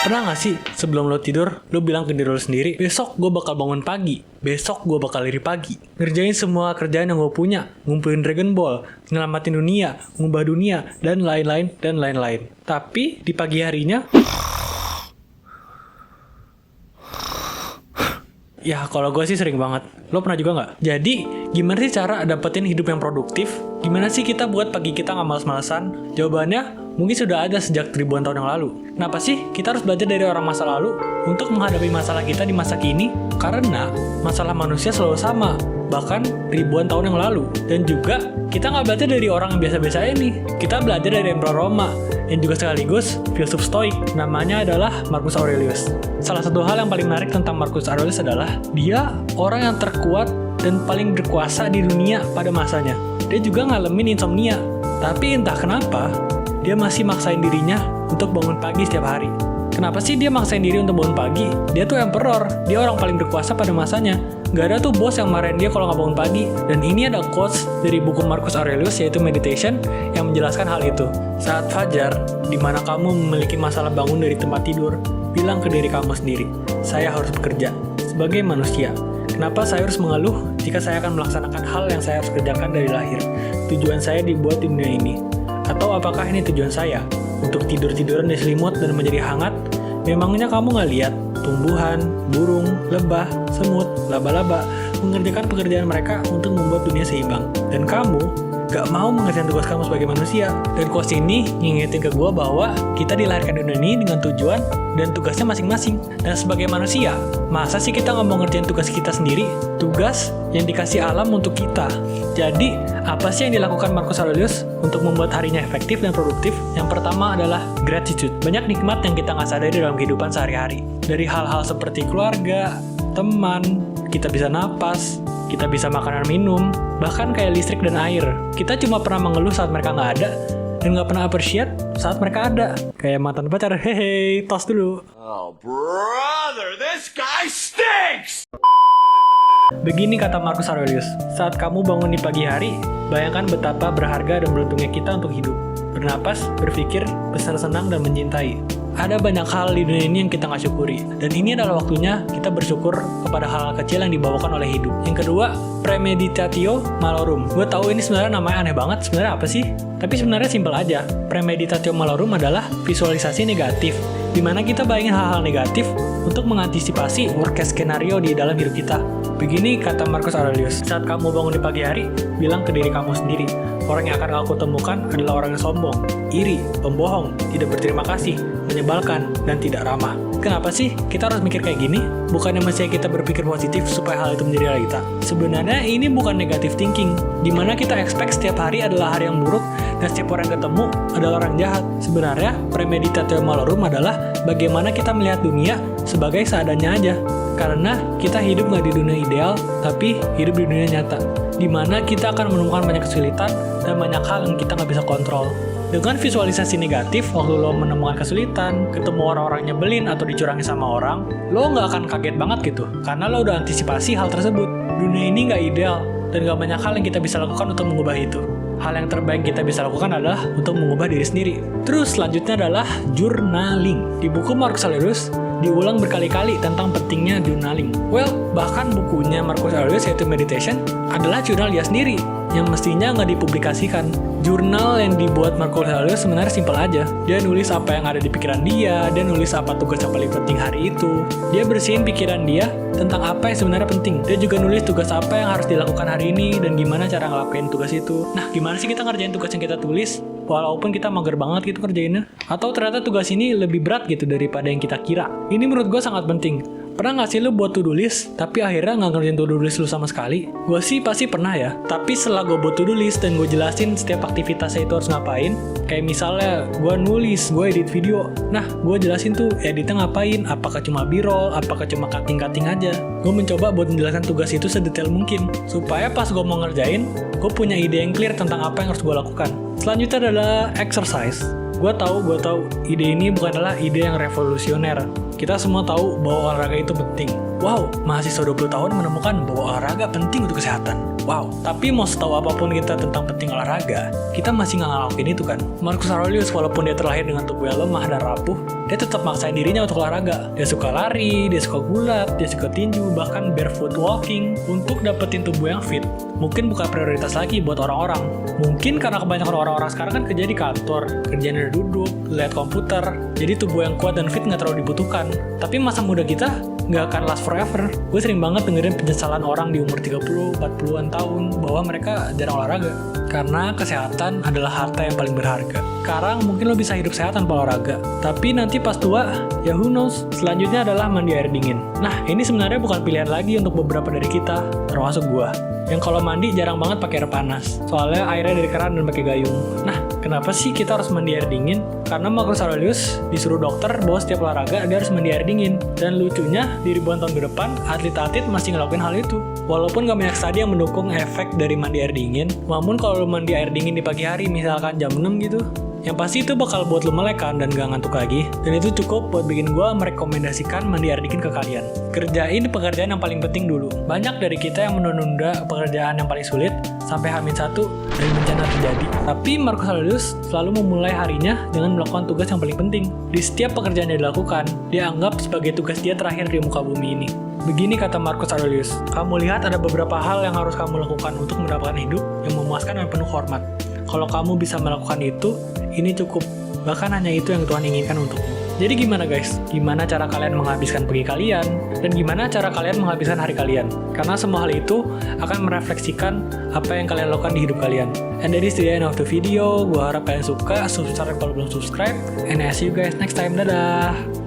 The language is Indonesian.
Pernah gak sih sebelum lo tidur, lo bilang ke diri lo sendiri, besok gue bakal bangun pagi, besok gue bakal lari pagi, ngerjain semua kerjaan yang gue punya, ngumpulin Dragon Ball, nyelamatin dunia, ngubah dunia, dan lain-lain, dan lain-lain. Tapi di pagi harinya, ya kalau gue sih sering banget. Lo pernah juga gak? Jadi, gimana sih cara dapetin hidup yang produktif? Gimana sih kita buat pagi kita gak males-malesan? Jawabannya mungkin sudah ada sejak ribuan tahun yang lalu. Kenapa sih kita harus belajar dari orang masa lalu untuk menghadapi masalah kita di masa kini? Karena masalah manusia selalu sama, bahkan ribuan tahun yang lalu. Dan juga kita nggak belajar dari orang yang biasa-biasa ini. Kita belajar dari Emperor Roma, yang juga sekaligus filsuf stoik. Namanya adalah Marcus Aurelius. Salah satu hal yang paling menarik tentang Marcus Aurelius adalah dia orang yang terkuat dan paling berkuasa di dunia pada masanya. Dia juga ngalamin insomnia, tapi entah kenapa dia masih maksain dirinya untuk bangun pagi setiap hari. Kenapa sih dia maksain diri untuk bangun pagi? Dia tuh emperor, dia orang paling berkuasa pada masanya. Gak ada tuh bos yang marahin dia kalau gak bangun pagi. Dan ini ada quotes dari buku Marcus Aurelius, yaitu Meditation, yang menjelaskan hal itu. Saat fajar, di mana kamu memiliki masalah bangun dari tempat tidur, bilang ke diri kamu sendiri, saya harus bekerja. Sebagai manusia, kenapa saya harus mengeluh jika saya akan melaksanakan hal yang saya harus kerjakan dari lahir? Tujuan saya dibuat di dunia ini. Atau apakah ini tujuan saya? Untuk tidur-tiduran di selimut dan menjadi hangat? Memangnya kamu nggak lihat tumbuhan, burung, lebah, semut, laba-laba mengerjakan pekerjaan mereka untuk membuat dunia seimbang? Dan kamu gak mau mengerjakan tugas kamu sebagai manusia. Dan quotes ini ngingetin ke gue bahwa kita dilahirkan di dunia ini dengan tujuan dan tugasnya masing-masing. Dan sebagai manusia, masa sih kita gak mau ngerjain tugas kita sendiri? Tugas yang dikasih alam untuk kita. Jadi, apa sih yang dilakukan Marcus Aurelius untuk membuat harinya efektif dan produktif? Yang pertama adalah gratitude. Banyak nikmat yang kita gak sadari dalam kehidupan sehari-hari. Dari hal-hal seperti keluarga, teman, kita bisa napas, kita bisa makanan minum, bahkan kayak listrik dan air. Kita cuma pernah mengeluh saat mereka nggak ada, dan nggak pernah appreciate saat mereka ada. Kayak mantan pacar, hehe, tos dulu. Oh brother, this guy stinks! Begini kata Marcus Aurelius, saat kamu bangun di pagi hari, bayangkan betapa berharga dan beruntungnya kita untuk hidup. Bernapas, berpikir, bersenang-senang, dan mencintai. Ada banyak hal di dunia ini yang kita nggak syukuri. Dan ini adalah waktunya kita bersyukur kepada hal-hal kecil yang dibawakan oleh hidup. Yang kedua, premeditatio malorum. Gue tahu ini sebenarnya namanya aneh banget, sebenarnya apa sih? Tapi sebenarnya simpel aja. Premeditatio malorum adalah visualisasi negatif, di mana kita bayangin hal-hal negatif untuk mengantisipasi worst case skenario di dalam hidup kita. Begini kata Marcus Aurelius, saat kamu bangun di pagi hari, bilang ke diri kamu sendiri, orang yang akan aku temukan adalah orang yang sombong, iri, pembohong, tidak berterima kasih, menyebalkan, dan tidak ramah. Kenapa sih kita harus mikir kayak gini? Bukannya mestinya kita berpikir positif supaya hal itu menjadi realita? Sebenarnya ini bukan negative thinking, dimana kita expect setiap hari adalah hari yang buruk dan setiap orang yang ketemu adalah orang jahat. Sebenarnya premeditatio malorum adalah bagaimana kita melihat dunia sebagai seadanya aja. Karena kita hidup nggak di dunia ideal, tapi hidup di dunia nyata, dimana kita akan menemukan banyak kesulitan dan banyak hal yang kita nggak bisa kontrol. Dengan visualisasi negatif, waktu lo menemukan kesulitan, ketemu orang-orang nyebelin atau dicurangi sama orang, lo nggak akan kaget banget gitu, karena lo udah antisipasi hal tersebut. Dunia ini nggak ideal, dan nggak banyak hal yang kita bisa lakukan untuk mengubah itu. Hal yang terbaik kita bisa lakukan adalah untuk mengubah diri sendiri. Terus selanjutnya adalah journaling. Di buku Marcus Aurelius, diulang berkali-kali tentang pentingnya journaling. Bahkan bukunya Marcus Aurelius yaitu Meditation adalah jurnal dia sendiri yang mestinya nggak dipublikasikan. Jurnal yang dibuat Marcus Aurelius sebenarnya simpel aja. Dia nulis apa yang ada di pikiran dia nulis apa tugas yang paling penting hari itu. Dia bersihin pikiran dia tentang apa yang sebenarnya penting. Dia juga nulis tugas apa yang harus dilakukan hari ini dan gimana cara ngelakuin tugas itu. Nah, gimana sih kita ngerjain tugas yang kita tulis? Walaupun kita mager banget gitu kerjainnya. Atau ternyata tugas ini lebih berat gitu daripada yang kita kira. Ini menurut gue sangat penting. Pernah gak sih lu buat to-do list, tapi akhirnya gak ngerjain to-do list lu sama sekali? Gue sih pasti pernah ya. Tapi setelah gue buat to-do list dan gue jelasin setiap aktivitasnya itu harus ngapain, kayak misalnya gue nulis, gue edit video. Nah, gue jelasin tuh editnya ngapain, apakah cuma b-roll, apakah cuma cutting-cutting aja. Gue mencoba buat menjelaskan tugas itu sedetail mungkin, supaya pas gue mau ngerjain, gue punya ide yang clear tentang apa yang harus gue lakukan. Selanjutnya adalah exercise. Gue tahu ide ini bukanlah ide yang revolusioner. Kita semua tahu bahwa olahraga itu penting. Wow, mahasiswa 20 tahun menemukan bahwa olahraga penting untuk kesehatan. Wow, tapi mau setahu apapun kita tentang penting olahraga, kita masih nggak ngelakuin itu kan? Marcus Aurelius walaupun dia terlahir dengan tubuh yang lemah dan rapuh, dia tetap maksain dirinya untuk olahraga. Dia suka lari, dia suka gulat, dia suka tinju, bahkan barefoot walking untuk dapetin tubuh yang fit. Mungkin bukan prioritas lagi buat orang-orang. Mungkin karena kebanyakan orang-orang sekarang kan kerja di kantor, kerjanya duduk, lihat komputer, jadi tubuh yang kuat dan fit nggak terlalu dibutuhkan. Tapi masa muda kita nggak akan last forever. Gue sering banget dengerin penyesalan orang di umur 30, 40-an tahun bahwa mereka jarang olahraga. Karena kesehatan adalah harta yang paling berharga. Sekarang mungkin lo bisa hidup sehat tanpa olahraga. Tapi nanti pas tua, ya who knows. Selanjutnya adalah mandi air dingin. Nah, ini sebenarnya bukan pilihan lagi untuk beberapa dari kita, termasuk gue. Yang kalau mandi jarang banget pakai air panas. Soalnya airnya dari keran dan pakai gayung. Nah, kenapa sih kita harus mandi air dingin? Karena Marcus Aurelius disuruh dokter bahwa setiap olahraga dia harus mandi air dingin. Dan lucunya, di ribuan tahun ke depan, atlet-atlet masih ngelakuin hal itu. Walaupun gak banyak studi yang mendukung efek dari mandi air dingin, namun kalau lu mandi air dingin di pagi hari, misalkan jam 6 gitu, yang pasti itu bakal buat lu melek kan dan gak ngantuk lagi. Dan itu cukup buat bikin gue merekomendasikan mandi air dingin ke kalian. Kerjain pekerjaan yang paling penting dulu. Banyak dari kita yang menunda pekerjaan yang paling sulit sampai H-1 dari bencana terjadi. Tapi Marcus Aurelius selalu memulai harinya dengan melakukan tugas yang paling penting. Di setiap pekerjaan yang dilakukan, dia anggap sebagai tugas dia terakhir di muka bumi ini. Begini kata Marcus Aurelius, kamu lihat ada beberapa hal yang harus kamu lakukan untuk mendapatkan hidup yang memuaskan dan penuh hormat. Kalau kamu bisa melakukan itu, ini cukup. Bahkan hanya itu yang Tuhan inginkan untukmu. Jadi gimana guys? Gimana cara kalian menghabiskan pagi kalian? Dan gimana cara kalian menghabiskan hari kalian? Karena semua hal itu akan merefleksikan apa yang kalian lakukan di hidup kalian. And that is the end of the video. Gua harap kalian suka. Subscribe kalau belum subscribe. And I see you guys next time. Dadah!